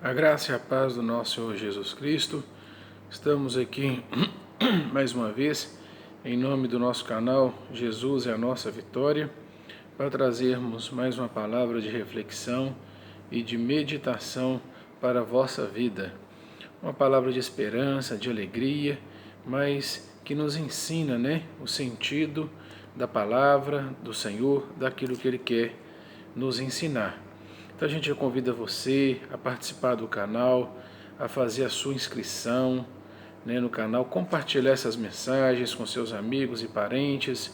A graça e a paz do nosso Senhor Jesus Cristo. Estamos aqui mais uma vez em nome do nosso canal Jesus é a Nossa Vitória, para trazermos mais uma palavra de reflexão e de meditação para a vossa vida. Uma palavra de esperança, de alegria, mas que nos ensina, o sentido da palavra do Senhor, daquilo que Ele quer nos ensinar. Então a gente convida você a participar do canal, a fazer a sua inscrição no canal, compartilhar essas mensagens com seus amigos e parentes.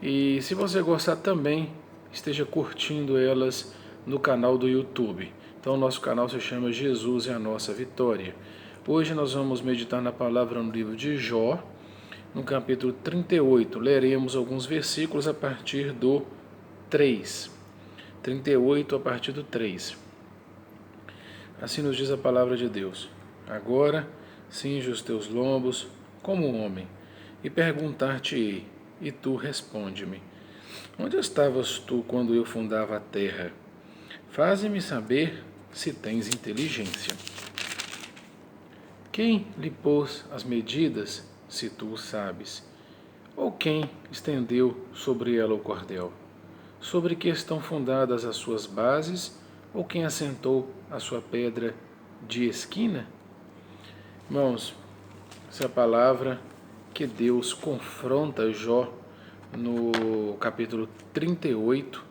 E se você gostar também, esteja curtindo elas no canal do YouTube. Então o nosso canal se chama Jesus é a Nossa Vitória. Hoje nós vamos meditar na palavra no livro de Jó, no capítulo 38. Leremos alguns versículos a partir do 3. 38 a partir do 3. Assim nos diz a palavra de Deus. Agora cinge os teus lombos como homem, e perguntar-te-ei, e tu responde-me. Onde estavas tu quando eu fundava a terra? Faze-me saber se tens inteligência. Quem lhe pôs as medidas, se tu o sabes? Ou quem estendeu sobre ela o cordel? Sobre que estão fundadas as suas bases, ou quem assentou a sua pedra de esquina? Irmãos, essa é a palavra que Deus confronta Jó no capítulo 38,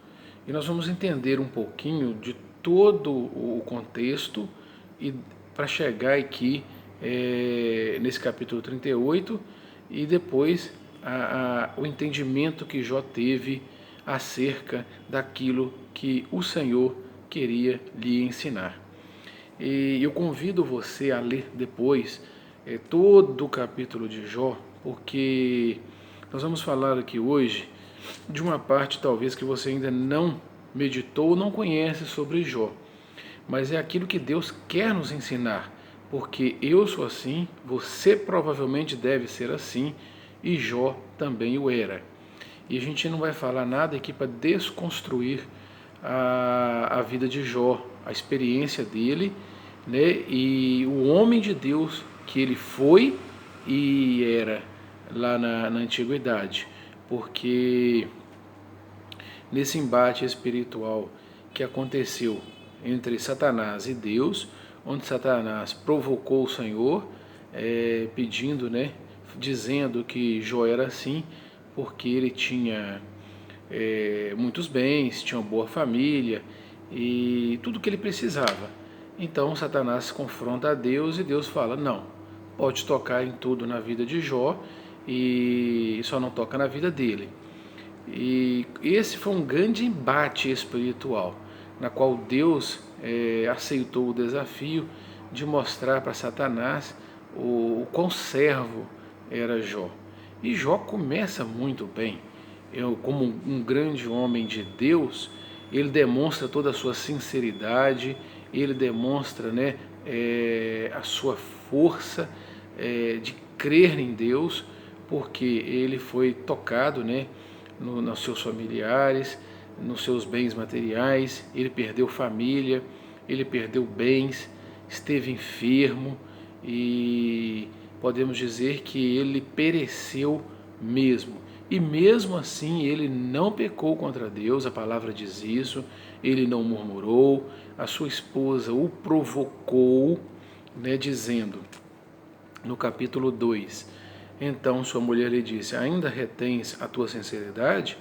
e nós vamos entender um pouquinho de todo o contexto e para chegar aqui nesse capítulo 38 e depois o entendimento que Jó teve acerca daquilo que o Senhor queria lhe ensinar. E eu convido você a ler depois todo o capítulo de Jó, porque nós vamos falar aqui hoje de uma parte talvez que você ainda não meditou ou não conhece sobre Jó, mas é aquilo que Deus quer nos ensinar, porque eu sou assim, você provavelmente deve ser assim, e Jó também o era. E a gente não vai falar nada aqui para desconstruir a vida de Jó, a experiência dele, e o homem de Deus que ele foi e era lá na antiguidade. Porque nesse embate espiritual que aconteceu entre Satanás e Deus, onde Satanás provocou o Senhor, pedindo, dizendo que Jó era assim, porque ele tinha muitos bens, tinha uma boa família e tudo que ele precisava. Então Satanás confronta a Deus e Deus fala, não, pode tocar em tudo na vida de Jó e só não toca na vida dele. E esse foi um grande embate espiritual, na qual Deus aceitou o desafio de mostrar para Satanás o quão servo era Jó. E Jó começa muito bem. Como um grande homem de Deus, ele demonstra toda a sua sinceridade, ele demonstra a sua força de crer em Deus, porque ele foi tocado nos seus familiares, nos seus bens materiais, ele perdeu família, ele perdeu bens, esteve enfermo e podemos dizer que ele pereceu mesmo. E mesmo assim ele não pecou contra Deus, a palavra diz isso, ele não murmurou, a sua esposa o provocou, dizendo no capítulo 2, então sua mulher lhe disse, ainda retens a tua sinceridade?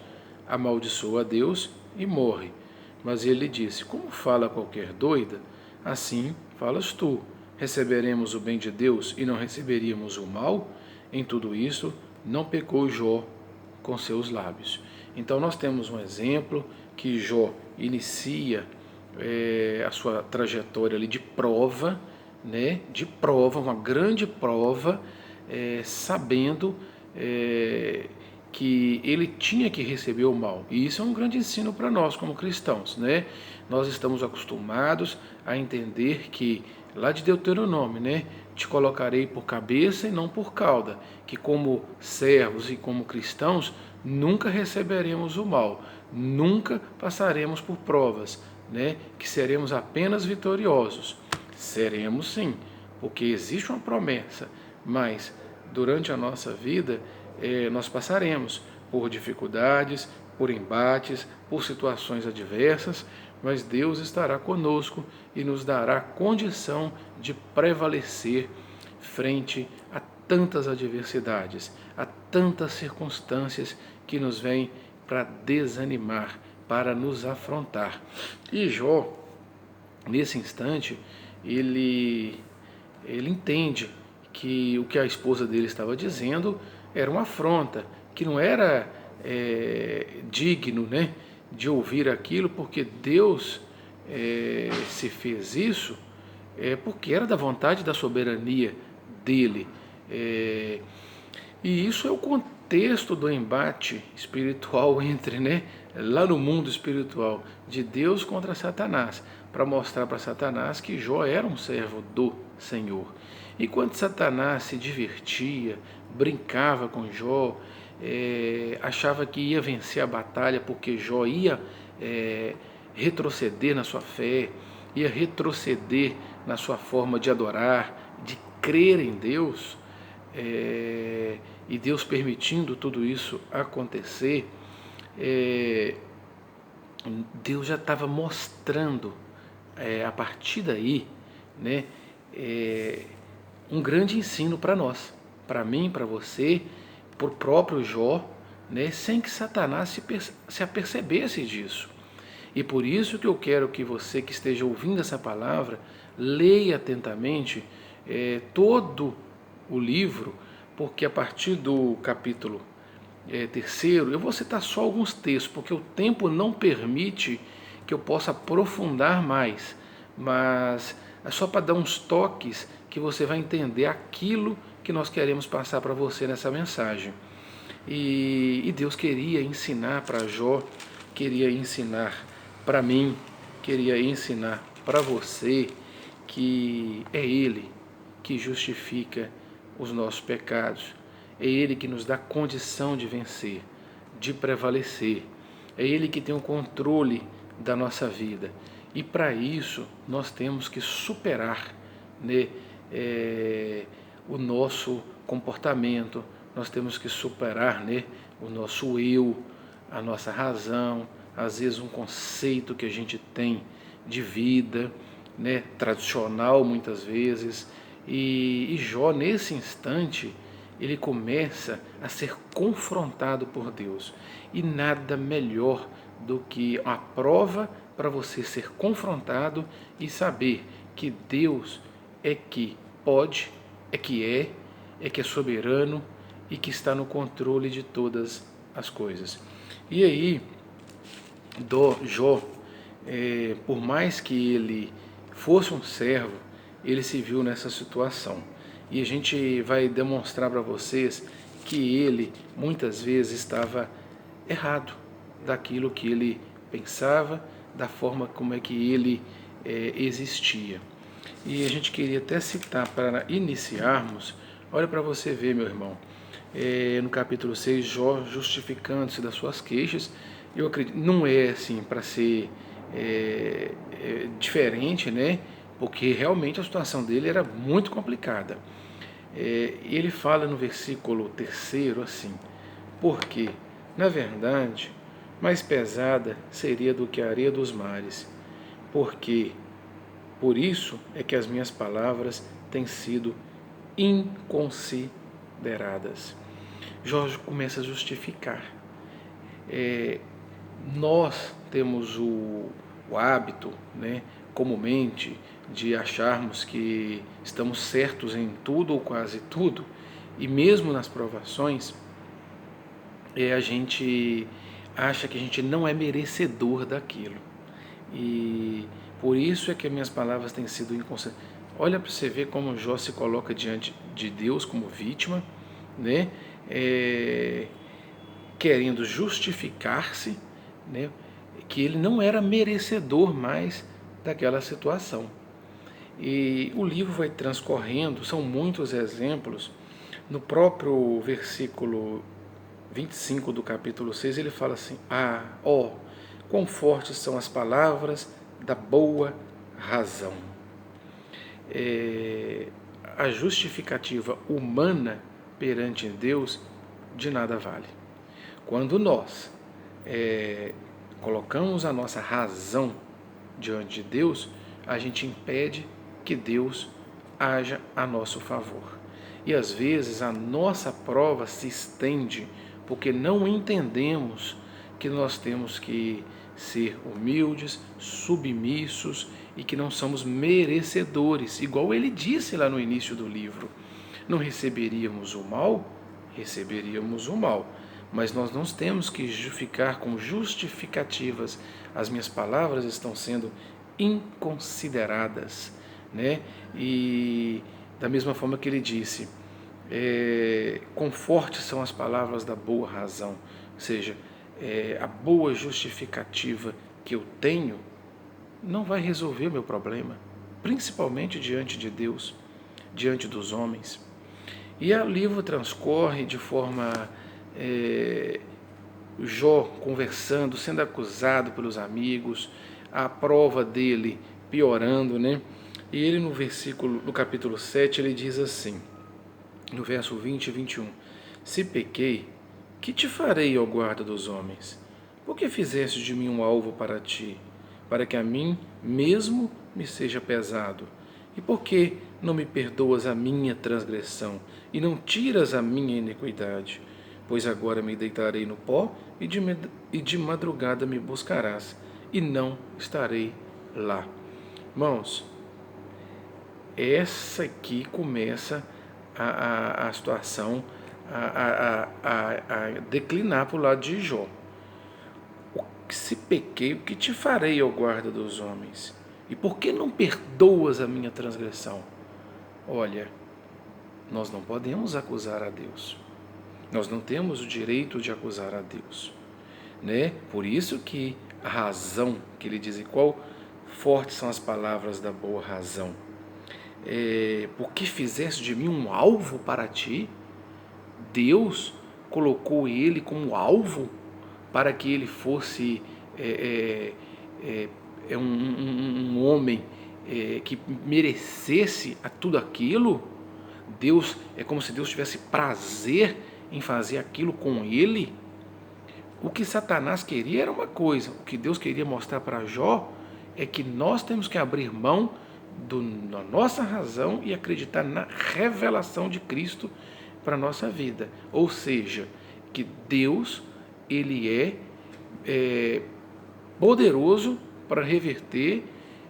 Amaldiçoa a Deus e morre. Mas ele lhe disse, como fala qualquer doida, assim falas tu. Receberemos o bem de Deus e não receberíamos o mal? Em tudo isso, não pecou Jó com seus lábios. Então nós temos um exemplo que Jó inicia a sua trajetória ali de prova, uma grande prova, sabendo que ele tinha que receber o mal. E isso é um grande ensino para nós como cristãos, Nós estamos acostumados a entender que lá de Deuteronômio, te colocarei por cabeça e não por cauda, que como servos e como cristãos nunca receberemos o mal, nunca passaremos por provas, que seremos apenas vitoriosos. Seremos sim, porque existe uma promessa, mas durante a nossa vida nós passaremos por dificuldades, por embates, por situações adversas, mas Deus estará conosco e nos dará condição de prevalecer frente a tantas adversidades, a tantas circunstâncias que nos vêm para desanimar, para nos afrontar. E Jó, nesse instante, ele entende que o que a esposa dele estava dizendo era uma afronta, que não era digno, né, de ouvir aquilo, porque Deus se fez isso porque era da vontade, da soberania dele. E isso é o contexto do embate espiritual entre, né, lá no mundo espiritual, de Deus contra Satanás, para mostrar para Satanás que Jó era um servo do Senhor. E quando Satanás se divertia, brincava com Jó, achava que ia vencer a batalha porque Jó ia retroceder na sua fé, ia retroceder na sua forma de adorar, de crer em Deus, e Deus permitindo tudo isso acontecer, Deus já estava mostrando a partir daí, né, um grande ensino para nós, para mim, para você, para o próprio Jó, né, sem que Satanás se apercebesse disso. E por isso que eu quero que você que esteja ouvindo essa palavra, leia atentamente todo o livro, porque a partir do capítulo terceiro, eu vou citar só alguns textos, porque o tempo não permite que eu possa aprofundar mais, mas é só para dar uns toques que você vai entender aquilo que nós queremos passar para você nessa mensagem. E Deus queria ensinar para Jó, queria ensinar para mim, queria ensinar para você que é Ele que justifica os nossos pecados, é Ele que nos dá condição de vencer, de prevalecer, é Ele que tem o controle da nossa vida. E para isso nós temos que superar, né, o nosso comportamento, nós temos que superar, né, o nosso eu, a nossa razão, às vezes um conceito que a gente tem de vida, né, tradicional muitas vezes. E Jó, nesse instante, ele começa a ser confrontado por Deus. E nada melhor do que uma prova para você ser confrontado e saber que Deus é que pode, é que é soberano e que está no controle de todas as coisas. E aí, Jó, por mais que ele fosse um servo, ele se viu nessa situação. E a gente vai demonstrar para vocês que ele muitas vezes estava errado daquilo que ele pensava, da forma como é que ele existia. E a gente queria até citar para iniciarmos, olha para você ver, meu irmão, no capítulo 6, Jó justificando-se das suas queixas. Eu acredito, não é assim para ser diferente, né? Porque realmente a situação dele era muito complicada. Ele fala no versículo 3 assim: porque, na verdade, mais pesada seria do que a areia dos mares, porque por isso é que as minhas palavras têm sido inconsideradas. Jorge começa a justificar. Nós temos o hábito, né, comumente, de acharmos que estamos certos em tudo ou quase tudo, e mesmo nas provações, a gente acha que a gente não é merecedor daquilo. E por isso é que as minhas palavras têm sido inconsideradas. Olha para você ver como Jó se coloca diante de Deus como vítima, né? Querendo justificar-se, né? Que ele não era merecedor mais daquela situação. E o livro vai transcorrendo, são muitos exemplos. No próprio versículo 25 do capítulo 6, ele fala assim: quão fortes são as palavras da boa razão. a justificativa humana perante Deus de nada vale. Quando nós colocamos a nossa razão diante de Deus, a gente impede que Deus haja a nosso favor. E às vezes a nossa prova se estende porque não entendemos que nós temos que ser humildes, submissos e que não somos merecedores, igual ele disse lá no início do livro. Não receberíamos o mal? Receberíamos o mal, mas nós não temos que ficar com justificativas. As minhas palavras estão sendo inconsideradas, né? E da mesma forma que ele disse, quão fortes são as palavras da boa razão, ou seja, a boa justificativa que eu tenho não vai resolver o meu problema, principalmente diante de Deus, diante dos homens. E o livro transcorre de forma Jó conversando, sendo acusado pelos amigos, a prova dele piorando, né? E ele no capítulo 7, ele diz assim, no verso 20 e 21, se pequei, que te farei, ó guarda dos homens? Por que fizeste de mim um alvo para ti, para que a mim mesmo me seja pesado? E por que não me perdoas a minha transgressão, e não tiras a minha iniquidade? Pois agora me deitarei no pó, e de madrugada me buscarás, e não estarei lá. Irmãos, essa aqui começa a situação a declinar para o lado de Jó. Se pequei, o que te farei, ó guarda dos homens? E por que não perdoas a minha transgressão? Olha, nós não podemos acusar a Deus. Nós não temos o direito de acusar a Deus, né? Por isso que a razão, que ele diz, qual fortes são as palavras da boa razão. Por que fizeste de mim um alvo para ti? Deus colocou ele como alvo para que ele fosse um homem que merecesse a tudo aquilo. Deus, é como se Deus tivesse prazer em fazer aquilo com ele. O que Satanás queria era uma coisa, o que Deus queria mostrar para Jó é que nós temos que abrir mão da nossa razão e acreditar na revelação de Cristo para a nossa vida. Ou seja, que Deus, ele é poderoso para reverter,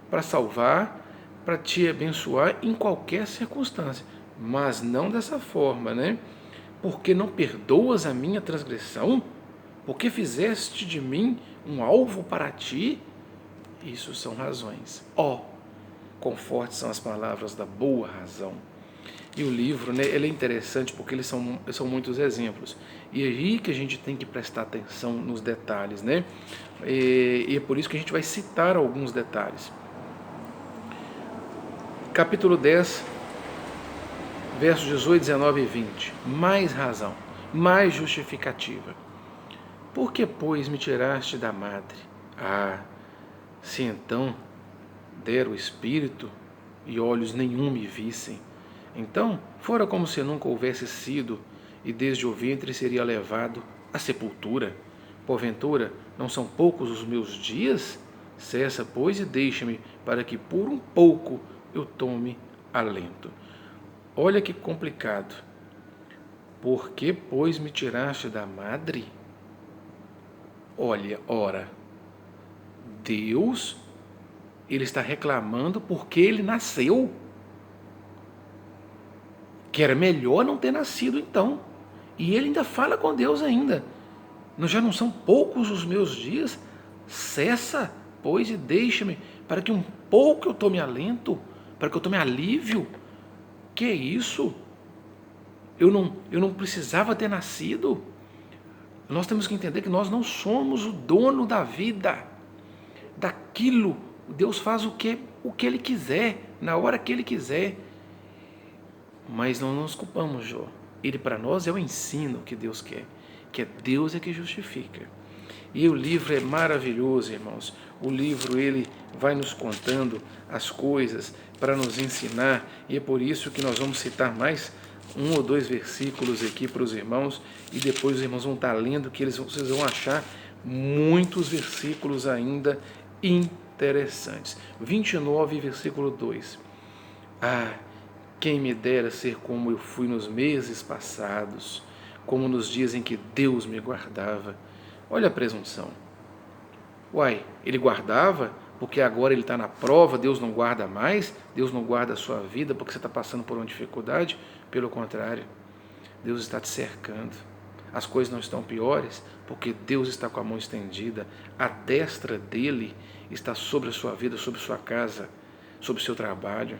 para salvar, para te abençoar em qualquer circunstância, mas não dessa forma, né? Porque não perdoas a minha transgressão? Porque fizeste de mim um alvo para ti? Isso são razões. Quão fortes são as palavras da boa razão. E o livro, né, ele é interessante porque eles são muitos exemplos. E é aí que a gente tem que prestar atenção nos detalhes, né? E é por isso que a gente vai citar alguns detalhes. Capítulo 10, versos 18, 19 e 20. Mais razão, mais justificativa. Por que, pois, me tiraste da madre? Se então der o espírito e olhos nenhum me vissem, então fora como se nunca houvesse sido, e desde o ventre seria levado à sepultura. Porventura, não são poucos os meus dias? Cessa, pois, e deixa-me, para que por um pouco eu tome alento. Olha que complicado. Por que, pois, me tiraste da madre? Olha, ora, Deus, ele está reclamando porque ele nasceu. Que era melhor não ter nascido então. E ele ainda fala com Deus ainda. Já não são poucos os meus dias? Cessa, pois, e deixa-me, para que um pouco eu tome alento, para que eu tome alívio. Que é isso? Eu não precisava ter nascido. Nós temos que entender que nós não somos o dono da vida. Daquilo, Deus faz o que Ele quiser, na hora que Ele quiser. Mas não nos culpamos, Jó. Ele para nós é o ensino que Deus quer, que é Deus é que justifica. E o livro é maravilhoso, irmãos. O livro, ele vai nos contando as coisas para nos ensinar, e é por isso que nós vamos citar mais um ou dois versículos aqui para os irmãos, e depois os irmãos vão estar lendo, que vocês vão achar muitos versículos ainda interessantes. 29, versículo 2. Ah, quem me dera ser como eu fui nos meses passados, como nos dias em que Deus me guardava. Olha a presunção. Uai, ele guardava porque agora ele está na prova, Deus não guarda mais, Deus não guarda a sua vida porque você está passando por uma dificuldade. Pelo contrário, Deus está te cercando. As coisas não estão piores porque Deus está com a mão estendida. A destra dele está sobre a sua vida, sobre a sua casa, sobre o seu trabalho.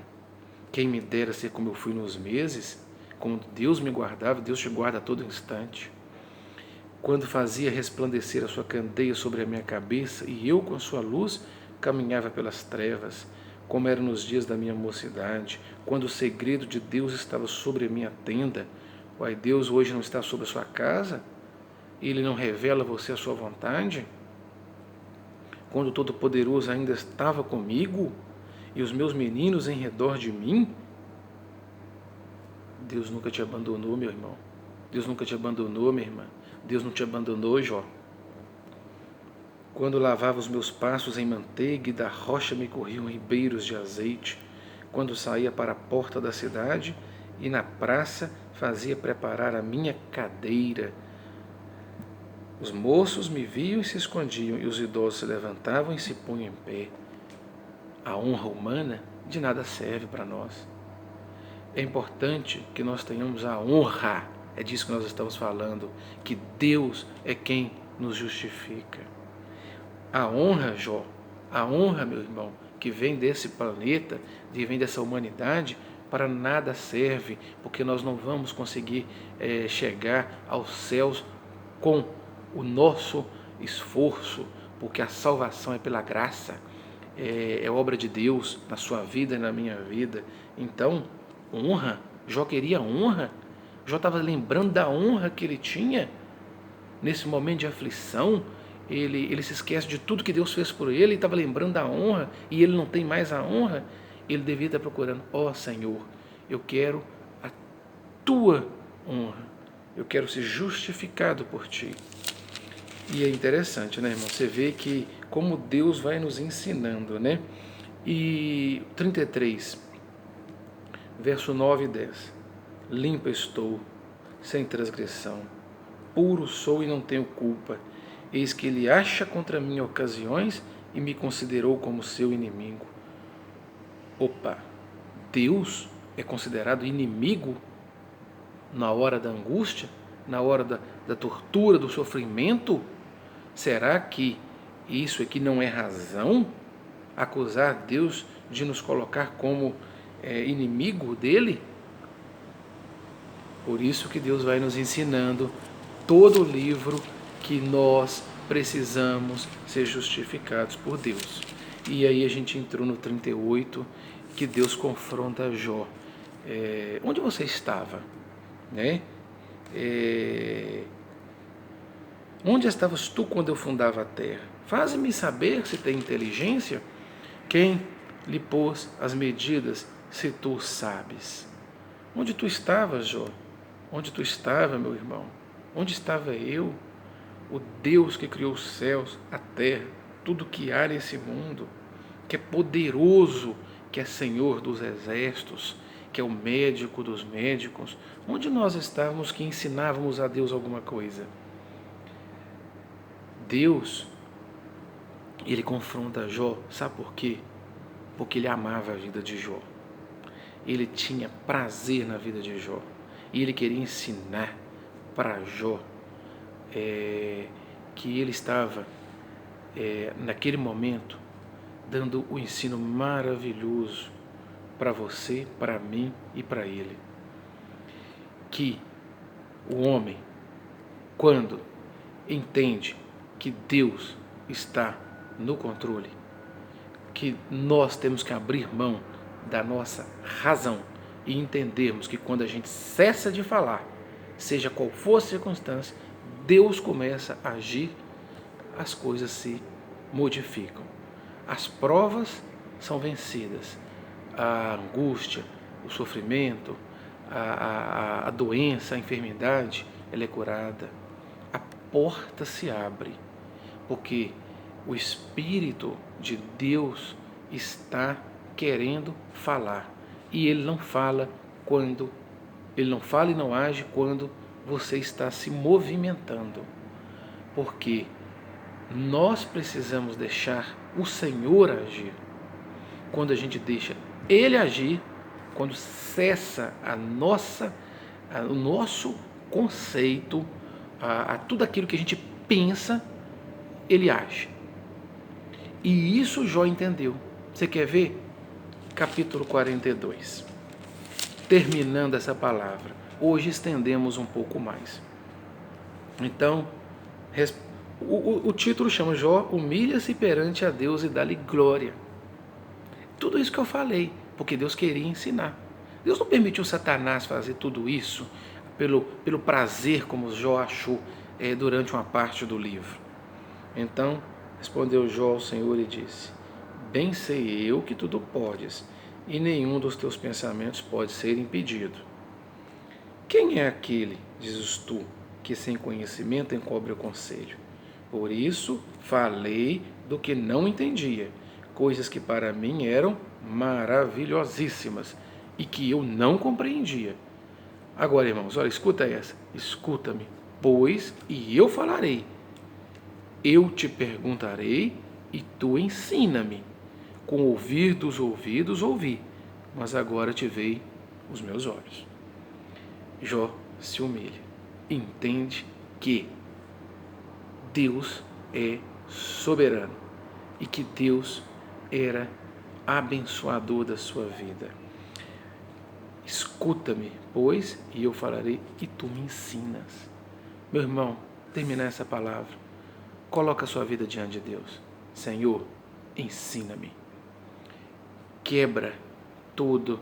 Quem me dera ser como eu fui nos meses, como Deus me guardava, Deus te guarda a todo instante. Quando fazia resplandecer a sua candeia sobre a minha cabeça e eu, com a sua luz, caminhava pelas trevas, como era nos dias da minha mocidade, quando o segredo de Deus estava sobre a minha tenda. Uai, Deus hoje não está sobre a sua casa? Ele não revela a você a sua vontade? Quando o Todo-Poderoso ainda estava comigo e os meus meninos em redor de mim? Deus nunca te abandonou, meu irmão. Deus nunca te abandonou, minha irmã. Deus não te abandonou, Jó. Quando lavava os meus passos em manteiga e da rocha me corriam ribeiros de azeite, quando saía para a porta da cidade e na praça fazia preparar a minha cadeira. Os moços me viam e se escondiam, e os idosos se levantavam e se punham em pé. A honra humana de nada serve para nós. É importante que nós tenhamos a honra. É disso que nós estamos falando, que Deus é quem nos justifica. A honra, Jó, a honra, meu irmão, que vem desse planeta, que vem dessa humanidade, para nada serve, porque nós não vamos conseguir chegar aos céus com o nosso esforço, porque a salvação é pela graça, é obra de Deus na sua vida e na minha vida. Então, honra, Jó queria honra. Jó estava lembrando da honra que ele tinha nesse momento de aflição. Ele se esquece de tudo que Deus fez por ele, e estava lembrando da honra, e ele não tem mais a honra. Ele devia estar procurando: ó Senhor, eu quero a tua honra, eu quero ser justificado por ti. E é interessante, né, irmão? Você vê que como Deus vai nos ensinando, né? E 33, verso 9 e 10. Limpo estou, sem transgressão, puro sou e não tenho culpa. Eis que ele acha contra mim ocasiões e me considerou como seu inimigo. Opa, Deus é considerado inimigo na hora da angústia, na hora da tortura, do sofrimento? Será que isso aqui não é razão? Acusar Deus de nos colocar como inimigo dele? Por isso que Deus vai nos ensinando todo o livro que nós precisamos ser justificados por Deus. E aí a gente entrou no 38, que Deus confronta Jó. Onde você estava? Né? Onde estavas tu quando eu fundava a terra? Faze-me saber se tem inteligência. Quem lhe pôs as medidas, se tu sabes? Onde tu estavas, Jó? Onde tu estava, meu irmão? Onde estava eu? O Deus que criou os céus, a terra, tudo que há nesse mundo, que é poderoso, que é Senhor dos exércitos, que é o médico dos médicos. Onde nós estávamos que ensinávamos a Deus alguma coisa? Deus, ele confronta Jó, sabe por quê? Porque ele amava a vida de Jó. Ele tinha prazer na vida de Jó. E ele queria ensinar para Jó que ele estava, naquele momento, dando o ensino maravilhoso para você, para mim e para ele. Que o homem, quando entende que Deus está no controle, que nós temos que abrir mão da nossa razão e entendermos que quando a gente cessa de falar, seja qual for a circunstância, Deus começa a agir as coisas se modificam. As provas são vencidas, a angústia, o sofrimento, a doença, a enfermidade, ela é curada. A porta se abre, porque o Espírito de Deus está querendo falar. E Ele não fala e não age quando você está se movimentando. Porque nós precisamos deixar o Senhor agir. Quando a gente deixa Ele agir, quando cessa o nosso conceito, a tudo aquilo que a gente pensa, Ele age. E isso Jó entendeu. Você quer ver? Capítulo 42. Terminando essa palavra. Hoje estendemos um pouco mais. Então, o título chama Jó, humilha-se perante a Deus e dá-lhe glória. Tudo isso que eu falei, porque Deus queria ensinar. Deus não permitiu Satanás fazer tudo isso pelo prazer, como Jó achou durante uma parte do livro. Então, respondeu Jó ao Senhor e disse: bem sei eu que tudo podes, e nenhum dos teus pensamentos pode ser impedido. Quem é aquele, dizes tu, que sem conhecimento encobre o conselho? Por isso falei do que não entendia, coisas que para mim eram maravilhosíssimas e que eu não compreendia. Agora, irmãos, olha, escuta essa. Escuta-me, pois, e eu falarei. Eu te perguntarei e tu ensina-me. Com ouvir dos ouvidos ouvi, mas agora te veem os meus olhos. Jó se humilha. Entende que Deus é soberano e que Deus era abençoador da sua vida. Escuta-me, pois, e eu falarei e tu me ensinas. Meu irmão, terminar essa palavra, coloca a sua vida diante de Deus. Senhor, ensina-me. Quebra todo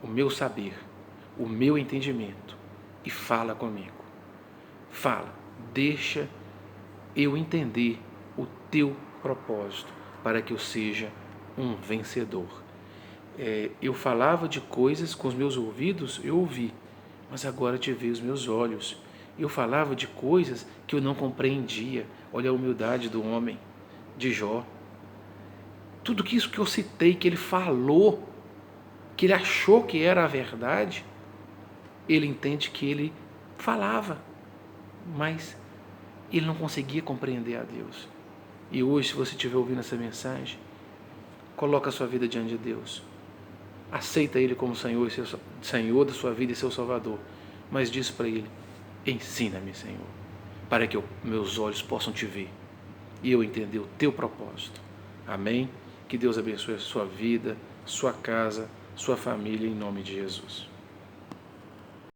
o meu saber, o meu entendimento e fala comigo. Fala, deixa eu entender o teu propósito para que eu seja um vencedor. Eu falava de coisas com os meus ouvidos, eu ouvi, mas agora te vejo os meus olhos. Eu falava de coisas que eu não compreendia. Olha a humildade do homem, de Jó. Tudo isso que eu citei, que ele falou, que ele achou que era a verdade, ele entende que ele falava, mas ele não conseguia compreender a Deus. E hoje, se você estiver ouvindo essa mensagem, coloca a sua vida diante de Deus. Aceita Ele como Senhor da sua vida e seu Salvador. Mas diz para Ele: ensina-me, Senhor, para que meus olhos possam te ver e eu entender o teu propósito. Amém? Que Deus abençoe a sua vida, sua casa, sua família, em nome de Jesus.